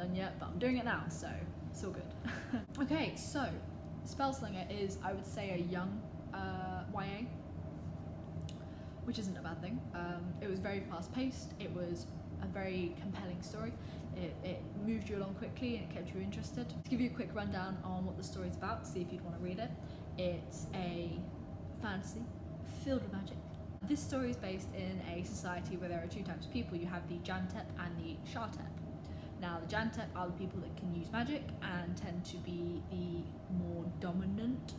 done yet, but I'm doing it now, so it's all good. Okay, so Spellslinger is, I would say, a young YA, which isn't a bad thing. It was very fast-paced. It was a very compelling story. It moved you along quickly and it kept you interested. To give you a quick rundown on what the story's about, see if you'd want to read it. It's a fantasy filled with magic. This story is based in a society where there are two types of people. You have the Jantep and the Shartep. Now, the Jantep are the people that can use magic and tend to be the more dominant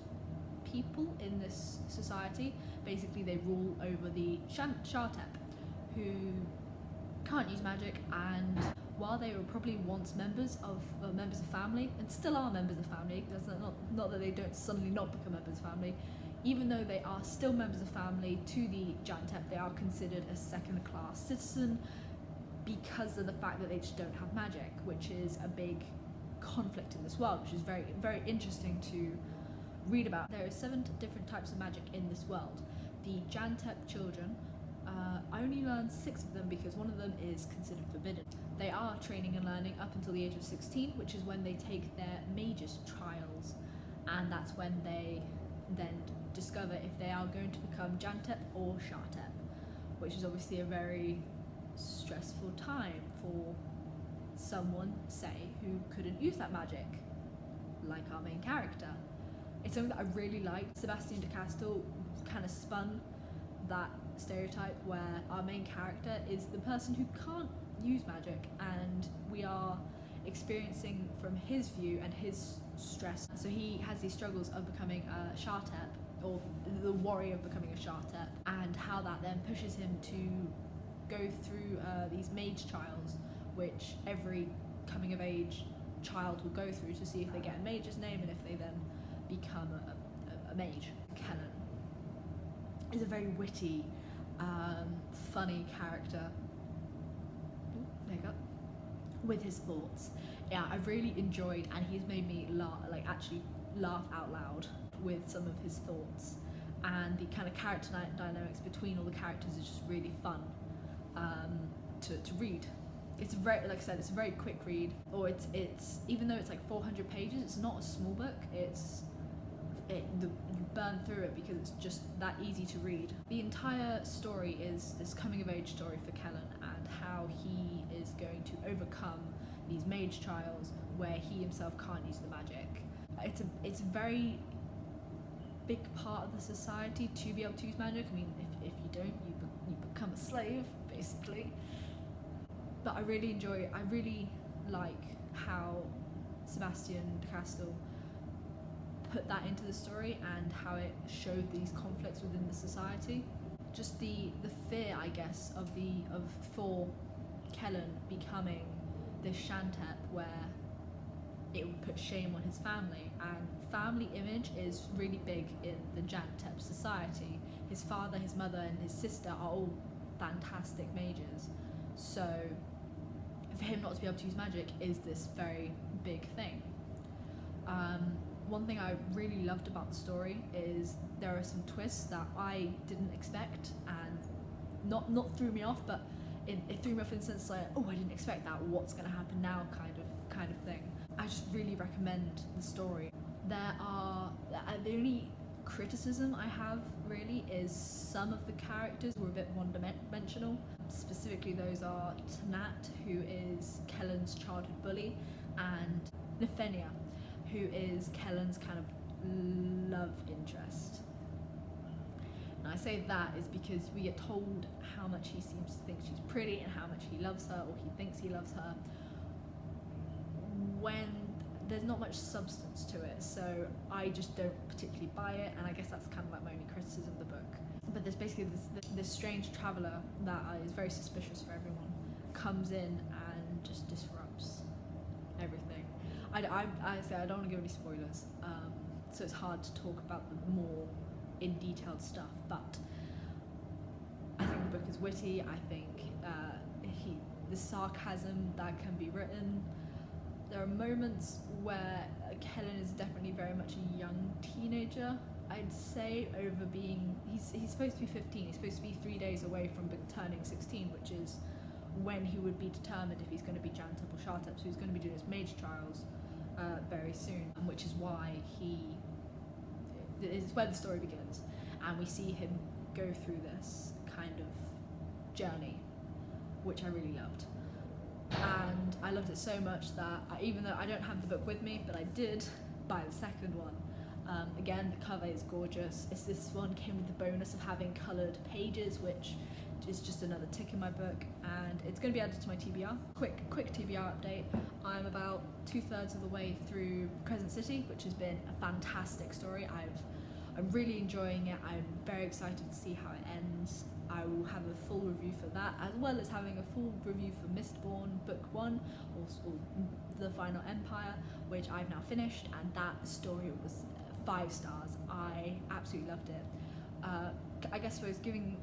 people in this society. Basically, they rule over the Shartep, who can't use magic, and while they were probably once members of family, and still are members of family, that's not that they don't suddenly not become members of family, even though they are still members of family to the Jantep, they are considered a second-class citizen because of the fact that they just don't have magic, which is a big conflict in this world, which is very, very interesting to read about. There are 7 different types of magic in this world. The Jantep children, I only learned 6 of them because one of them is considered forbidden. They are training and learning up until the age of 16, which is when they take their mage's trials, and that's when they then discover if they are going to become Jantep or Shartep, which is obviously a very stressful time for someone, say, who couldn't use that magic, like our main character. It's something that I really liked. Sebastian de Castel kind of spun that stereotype where our main character is the person who can't use magic, and we are experiencing from his view and his stress. So he has these struggles of becoming a Shartep, or the worry of becoming a Shartep, and how that then pushes him to go through these mage trials, which every coming of age child will go through to see if they get a mage's name and if they then become a mage. Kellen is a very witty, funny character. Ooh, there you go. With his thoughts. Yeah, I've really enjoyed, and he's made me actually laugh out loud with some of his thoughts, and the kind of character dynamics between all the characters is just really fun to read. It's very, like I said, it's a very quick read, or it's even though it's like 400 pages, it's not a small book. You burn through it because it's just that easy to read. The entire story is this coming of age story for Kellen and how he is going to overcome these mage trials where he himself can't use the magic. It's a very big part of the society to be able to use magic. I mean, if you don't, you become a slave, basically. But I really like how Sebastian de Castel put that into the story and how it showed these conflicts within the society. Just the fear, I guess, for Kellen becoming this Shantep, where it would put shame on his family, and family image is really big in the Jantep society. His father, his mother and his sister are all fantastic mages, so for him not to be able to use magic is this very big thing. One thing I really loved about the story is there are some twists that I didn't expect, and not threw me off, but it threw me off in the sense like, oh, I didn't expect that, what's going to happen now kind of thing. I just really recommend the story. There are, the only criticism I have really is some of the characters were a bit one-dimensional. Specifically, those are Tanat, who is Kellen's childhood bully, and Nefenia, who is Kellen's kind of love interest. And I say that is because we get told how much he seems to think she's pretty and how much he loves her, or he thinks he loves her, when there's not much substance to it. So I just don't particularly buy it, and I guess that's kind of like my only criticism of the book. But there's basically this strange traveller that is very suspicious for everyone, comes in and just disrupts everything. I don't want to give any spoilers, so it's hard to talk about the more in detailed stuff, but I think the book is witty. I think the sarcasm that can be written. There are moments where Kellen is definitely very much a young teenager, I'd say, over being, he's supposed to be 15, he's supposed to be 3 days away from turning 16, which is when he would be determined if he's going to be Jantab or Shartab. So he's going to be doing his mage trials very soon, which is why it's where the story begins, and we see him go through this kind of journey, which I really loved. And I loved it so much that even though I don't have the book with me, but I did buy the second one. Again, the cover is gorgeous. This one came with the bonus of having coloured pages, which is just another tick in my book, and it's going to be added to my TBR. Quick TBR update. I'm about 2/3 of the way through Crescent City, which has been a fantastic story. I'm really enjoying it. I'm very excited to see how it ends. I will have a full review for that, as well as having a full review for Mistborn Book 1, or The Final Empire, which I've now finished, and that story was 5 stars. I absolutely loved it. I guess if I was giving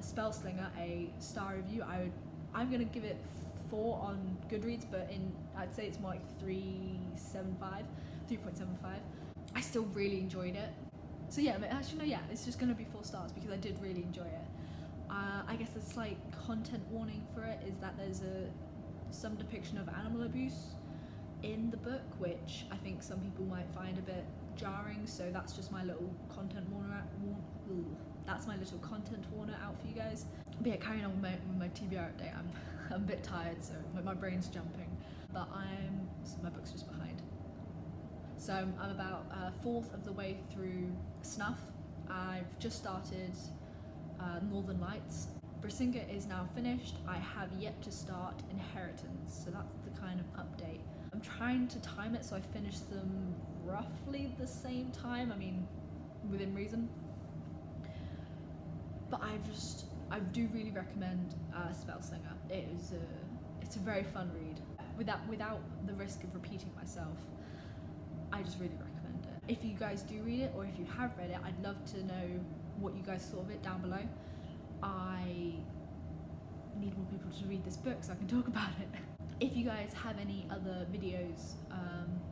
Spellslinger a star review, I'm going to give it 4 on Goodreads, but I'd say it's more like 3.75. I still really enjoyed it. So yeah, but actually no, yeah, it's just going to be 4 stars because I did really enjoy it. I guess a slight content warning for it is that there's some depiction of animal abuse in the book, which I think some people might find a bit jarring. So that's just my little content warner. That's my little content warner out for you guys. But yeah, carrying on with my TBR update. I'm a bit tired, so my brain's jumping. But my book's just behind. So I'm about 1/4 of the way through Snuff. I've just started Northern Lights. Brisinga is now finished. I have yet to start Inheritance, so that's the kind of update. I'm trying to time it so I finish them roughly the same time, I mean, within reason. But I do really recommend Spellslinger. It's a very fun read. Without the risk of repeating myself, I just really recommend it. If you guys do read it, or if you have read it, I'd love to know what you guys thought of it down below. I need more people to read this book so I can talk about it. If you guys have any other videos,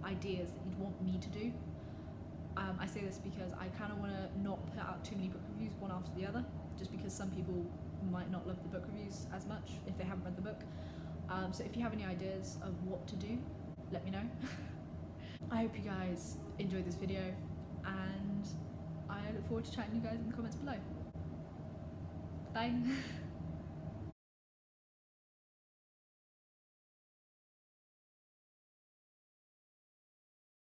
ideas that you'd want me to do, I say this because I kind of want to not put out too many book reviews one after the other, just because some people might not love the book reviews as much if they haven't read the book. So if you have any ideas of what to do, let me know. I hope you guys enjoyed this video, and I look forward to chatting to you guys in the comments below. Bye!